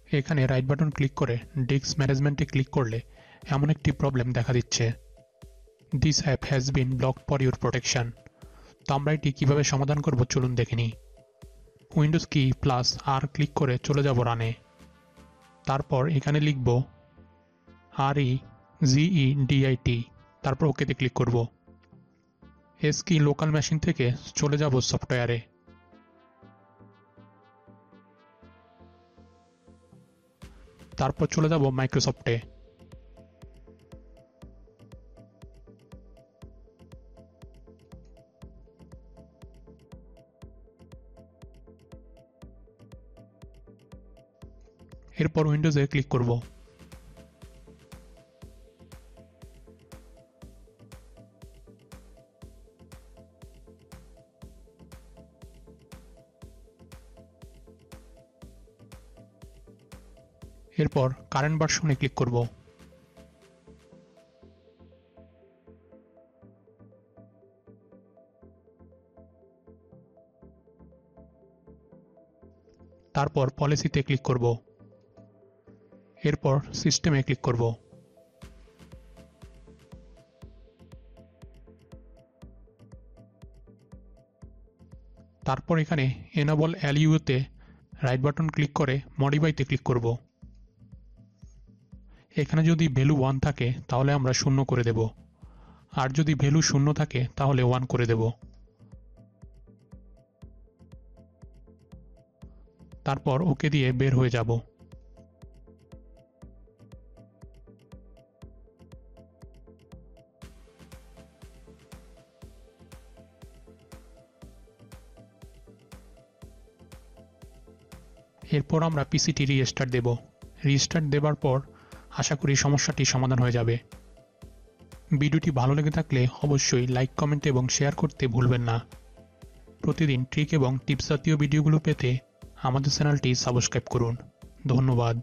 এখানে right button click করে disk ম্যানেজমেন্টে ক্লিক করলে এমন একটি প্রবলেম দেখা দিচ্ছে, this app has been blocked for your protection. তো আমরা এটি কীভাবে সমাধান করব চলুন দেখে নিই। উইন্ডোজ কি প্লাস আর ক্লিক করে চলে যাব রানে। তারপর এখানে লিখব REGEDIT, তারপর ওকেতে ক্লিক করব। এস কি লোকাল মেশিন থেকে চলে যাব সফটওয়্যারে। তারপর চলে যাব মাইক্রোসফটে। এরপর উইন্ডোজে ক্লিক করব। এরপর কারেন্ট ভার্সনে ক্লিক করব। তারপর পলিসিতে ক্লিক করব। এরপর সিস্টেমে ক্লিক করব। তারপর এখানে এনেবল LUতে রাইট বাটন ক্লিক করে মডিফাইতে ক্লিক করব। এখানে যদি ভ্যালু 1 থাকে তাহলে আমরা 0 করে দেব, আর যদি ভ্যালু 0 থাকে তাহলে 1 করে দেব। তারপর ওকে দিয়ে বের হয়ে যাব। এরপর আমরা পিসিটি রিস্টার্ট দেব। রিস্টার্ট দেবার পর আশা করি সমস্যাটি সমাধান হয়ে যাবে। ভিডিওটি ভালো লেগে থাকলে অবশ্যই লাইক, কমেন্ট এবং শেয়ার করতে ভুলবেন না। প্রতিদিন ট্রিক এবং টিপস জাতীয় ভিডিওগুলো পেতে আমাদের চ্যানেলটি সাবস্ক্রাইব করুন। ধন্যবাদ।